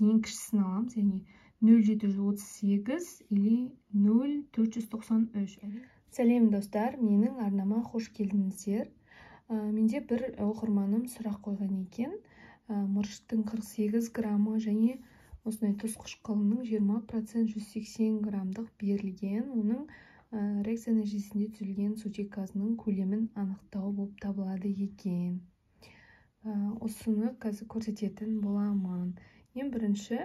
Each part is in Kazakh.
ең кішісін аламыз, яғни 0,738 или 0,493. Сәлем достар, менің арнама қош келдіңіздер. Менде бір оқырманым сұрақ қойған екен. Мырыштың 48 граммы және осындай тұз қышқылының 20% 180 граммдық берілген. Оның реакция нәтижесінде түзілген сутек газының көлемін анықтау болып табылады екен. Осыны қазір көрсететін боламын. Ең бірінші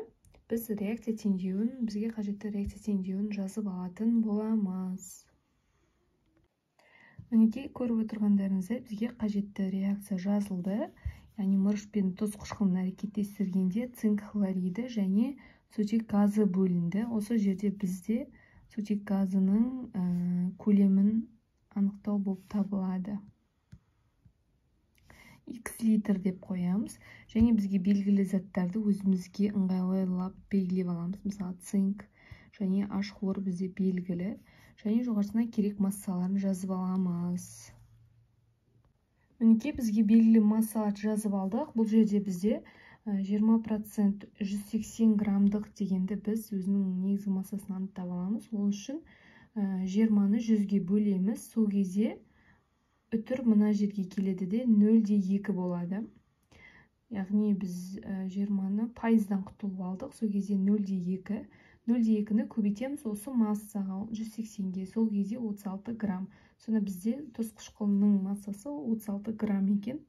біз реакция теңдеуін, бізге қажетті реакция теңдеуін жазып алатын боламыз. Мінекей көріп отырғандарыңыздай бізге қажетті реакция жазылды. Яғни мырыш пен тұз қышқылын әрекеттестіргенде цинк хлориді және сутек газы бөлінді. Осы жерде бізде сутек газының көлемін анықтау болып табылады. X литр деп қоямыз. Және бізге белгілі заттарды өзімізге ыңғайлап белгілеп аламыз. Мысалы, цинк және H хлор бізде белгілі. Және жоғарысына керек массаларын жазып аламыз. Мінекей бізге белгілі массаларды жазып алдық. Бұл жерде бізде 20% 180 граммдық дегенді біз өзінің негізгі массасын анықтап аламыз. Ол үшін 20-ны 100-ге бөлеміз. Сол кезде үтір мына жерге келеді де 0,2 болады. Яғни біз 20-ны пайыздан құтылып алдық. Сол кезде 0,2. 0,2-ні көбейтеміз осы массаға 180-ге. Сол кезде 36 грамм. Сонда бізде тұз қышқылының массасы 36 грамм екен.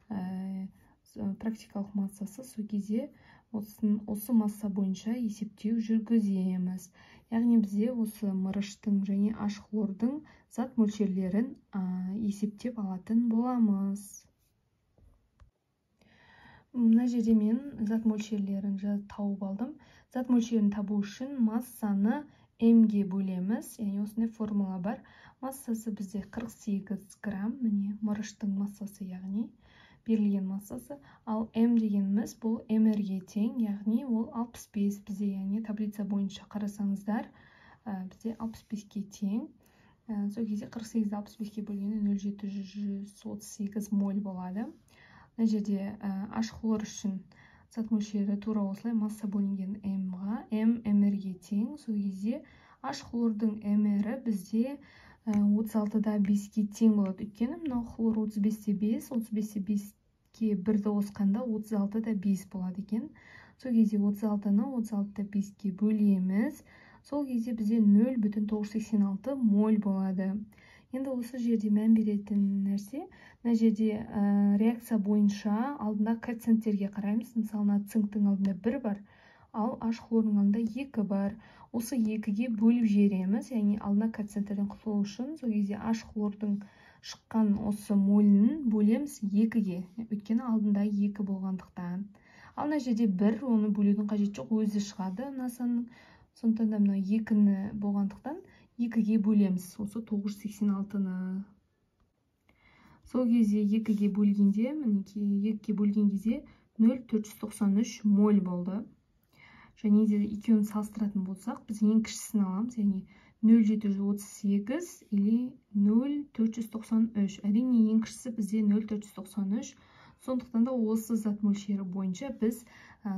Практикалық массасы сол кезде осы масса бойынша есептеу жүргіземіз. Яғни бізде осы мырыштың және H хлордың зат мөлшерлерін есептеп алатын боламыз. Мына жерде мен зат мөлшерлерін тауып алдым. Зат мөлшерін табу үшін массаны М-ге бөлеміз. Яғни осындай формула бар. Массасы бізде 48 грамм. Міне мырыштың массасы, яғни берілген массасы. Ал М дегеніміз бұл МР-ге тең, яғни ол 65 бізде, яғни таблица бойынша қарасаңыздар, бізде 65-ке тең. Сол кезде 48-ді 65-ке бөлгенде 0,738 моль болады. Мына жерде H хлор үшін зат мөлшері тура осылай, масса бөлінген М-ға, М МР-ге тең. Сол кезде H хлордың МР бізде 36-да 5-ке тең болады. Өйткені мынау хлор 35-те 5, 35-те 5-ке 1-ді қосқанда 36-да 5 болады екен. Сол кезде 36-ны 36-да 5-ке бөлеміз. Сол кезде бізде 0,986 моль болады. Енді осы жерде мән беретін нәрсе, мына жерде реакция бойынша алдында коэффициенттерге қараймыз. Мысалы, цинктің алдында 1 бар, ал H хлордың алдында 2 бар. Осы 2-ге бөліп жібереміз, яғни алдына коэффициенттерден құтылу үшін. Сол кезде H хлордың шыққан осы молін бөлеміз 2-ге, өйткені алдында 2 болғандықтан. Ал мына жерде 1, оны бөлудің қажеті жоқ, өзі шығады мына санның. Сондықтан да мына 2-ні болғандықтан 2-ге бөлеміз осы 986-ны. Сол кезде 2-ге бөлгенде, мінекей 2-ге бөлген кезде 0,493 моль болды. Және де екеуін салыстыратын болсақ, біз ең кішісін аламыз, яғни 0,738 или 0,493. Әрине ең кішісі бізде 0,493. Сондықтан да осы зат мөлшері бойынша біз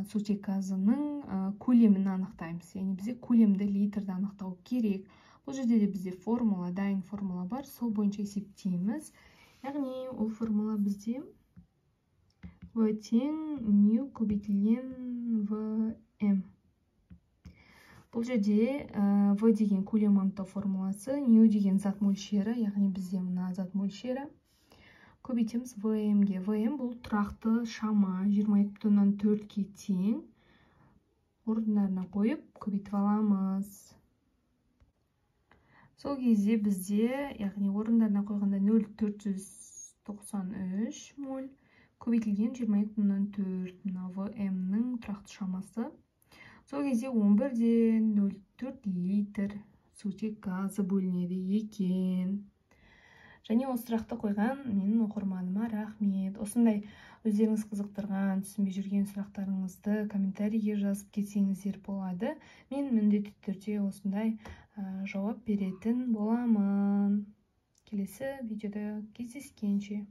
сутек газының көлемін анықтаймыз. Яғни бізде көлемді литрді анықтау керек. Бұл жерде де бізде формула, дайын формула бар, сол бойынша есептейміз. Яғни ол формула бізде В тең нью көбейтілген ВМ. Бұл жерде В деген көлем анықтау формуласы, нью деген зат мөлшері, яғни бізде мына зат мөлшері. Көбейтеміз ВМ-ге. ВМ бұл тұрақты шама 22,4-ке тең. Орындарына қойып көбейтіп аламыз. Сол кезде бізде, яғни орындарына қойғанда 0,493 моль көбейтілген 22,4, мына ВМ-нің тұрақты шамасы. Сол кезде 11-ден 0,4 литр сутек газы бөлінеді екен. Және осы сұрақты қойған менің оқырманыма рахмет. Осындай өздеріңіз қызықтырған, түсінбей жүрген сұрақтарыңызды комментарийге жазып кетсеңіздер болады. Мен міндетті түрде осындай жауап беретін боламын. Келесі видеода кездескенше.